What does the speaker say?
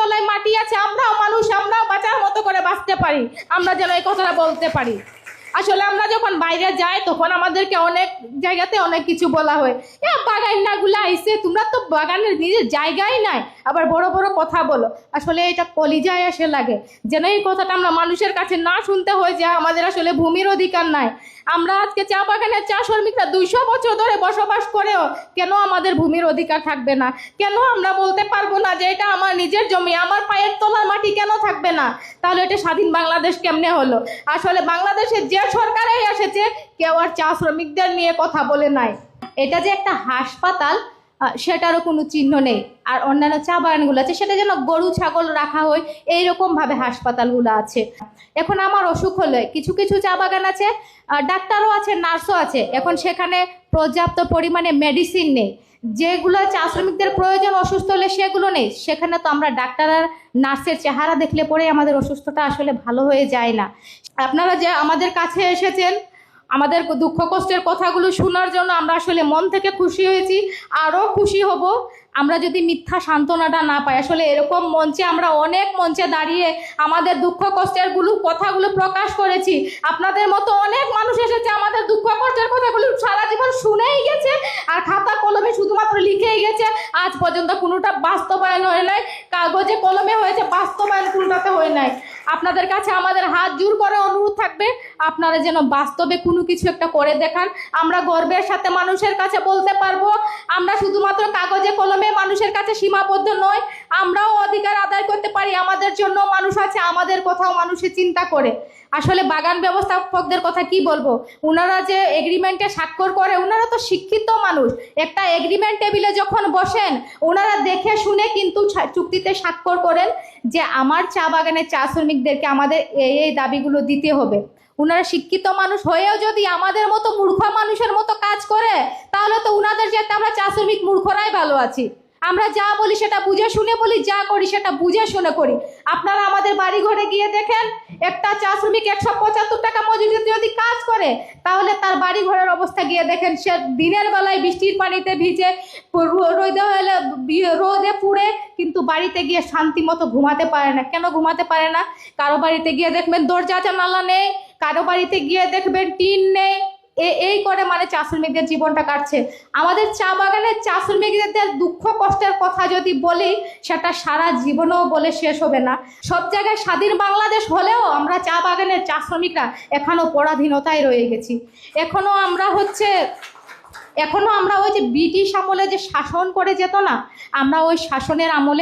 তলায় মাটি আছে, আমরাও মানুষ, আমরাও বাঁচার মতো করে বাঁচতে পারি, আমরা যেন এই কথাটা বলতে পারি। আসলে আমরা যখন বাইরে যাই তখন আমাদেরকে অনেক জায়গাতে অনেক কিছু বলা হয়, বাগাইনাগুলো আইসে, তোমরা তো বাগানের নিজের জায়গায় নাই, আবার বড় বড় কথা বলো। আসলে এটা কলিজায় এসে লাগে, যেন এই কথাটা আমরা মানুষের কাছে না শুনতে হয় যে আমাদের আসলে ভূমির অধিকার নাই। আমরা আজকে চা বাগানের চা শ্রমিকরা 200 বছর ধরে বসবাস করেও কেন আমাদের ভূমির অধিকার থাকবে না? কেন আমরা বলতে পারবো না যে এটা আমার নিজের জমি, আমার পায়ের তলার মাটি কেন থাকবে না? তাহলে এটা স্বাধীন বাংলাদেশ কেমনে হলো? আসলে বাংলাদেশে যে সরকারেই এসেছে কেউ আর চা শ্রমিকদের নিয়ে কথা বলে নাই। এটা যে একটা হাসপাতাল সেটারও কোনো চিহ্ন নেই। আর অন্যান্য চা বাগানগুলো আছে সেটা যেন গরু ছাগল রাখা হয়, এইরকমভাবে হাসপাতালগুলো আছে। এখন আমার অসুখ হলে কিছু কিছু চা বাগান আছে, ডাক্তারও আছে, নার্সও আছে, এখন সেখানে পর্যাপ্ত পরিমাণে মেডিসিন নেই, যেগুলো চা শ্রমিকদের প্রয়োজন অসুস্থ হলে সেগুলো নেই। সেখানে তো আমরা ডাক্তার আর নার্সের চেহারা দেখলে পরে আমাদের অসুস্থতা আসলে ভালো হয়ে যায় না। আপনারা যে আমাদের কাছে এসেছেন, আমাদের দুঃখ কষ্টের কথাগুলো শোনার জন্য আমরা আসলে মন থেকে খুশি হয়েছি, আরও খুশি হব আমরা যদি মিথ্যা সান্ত্বনাটা না পাই। আসলে এরকম মঞ্চে আমরা অনেক মঞ্চে দাঁড়িয়ে আমাদের দুঃখ কষ্টের কথাগুলো প্রকাশ করেছি, আপনাদের মতো অনেক মানুষ এসেছে আমাদের দুঃখ কষ্টের কথাগুলো সারা জীবন শুনেই গেছে আর খাতা কলমে শুধুমাত্র লিখেই গেছে, আজ পর্যন্ত কোনোটা বাস্তবায়ন হয় নাই। কাগজে কলমে হয়েছে, বাস্তবায়ন কোনোটাতে হয় নাই। আপনাদের কাছে আমাদের হাত জোর করে অনুরোধ থাকবে, আপনারা যেন বাস্তবে কোনো কিছু একটা করে দেখান। আমরা গর্বের সাথে মানুষের কাছে বলতে পারবো আমরা শুধুমাত্র কাগজে কলমে মানুষের কাছে সীমাবদ্ধ নয়, আমরাও অধিকার আদায় করতে পারি। আমাদের জন্য মানুষ আছে, আমাদের কথাও মানুষে চিন্তা করে। আসলে বাগান ব্যবস্থাপকদের কথা কি বলবো, ওনারা যে এগ্রিমেন্টে স্বাক্ষর করে, ওনারা তো শিক্ষিত মানুষ। একটা এগ্রিমেন্ট টেবিলে যখন বসেন ওনারা দেখে শুনে কিন্তু চুক্তিতে স্বাক্ষর করেন যে আমার চা বাগানের চা শ্রমিকদেরকে আমাদের এই দাবিগুলো দিতে হবে। ওনারা শিক্ষিত মানুষ হয়েও যদি আমাদের মতো মূর্খ মানুষের মতো কাজ করে, তাহলে তো ওনাদের যেতে আমরা চা শ্রমিক মূর্খরাই ভালো আছি। আমরা যা বলি সেটা বুঝে শুনে বলি, যা করি সেটা বুঝে শুনে করি। আপনারা আমাদের বাড়ি ঘরে গিয়ে দেখেন, একটা চা শ্রমিক 175 টাকা মজুরিতে যদি কাজ করে, তাহলে তার বাড়ি ঘরের অবস্থা গিয়ে দেখেন। সে দিনের বেলায় বৃষ্টির পানিতে ভিজে, রোদে পুড়ে, কিন্তু বাড়িতে গিয়ে শান্তি মতো ঘুমাতে পারে না। কেন ঘুমাতে পারে না? কারো বাড়িতে গিয়ে দেখবেন দরজা জানালা নেই, কারো বাড়িতে গিয়ে দেখবেন টিন নেই। এই করে মানে চা শ্রমিকদের জীবনটা কাটছে। আমাদের চা বাগানের চা শ্রমিকদের দুঃখ কষ্টের কথা যদি বলি, সেটা সারা জীবনেও বলে শেষ হবে না। সব জায়গায় স্বাধীন বাংলাদেশ হলেও আমরা চা বাগানের চা শ্রমিকরা এখনো পরাধীনতায় রয়ে গেছি। এখনো আমরা ওই যে ব্রিটিশ আমলে যে শাসন করে যেত না, আমরা ওই শাসনের আমলে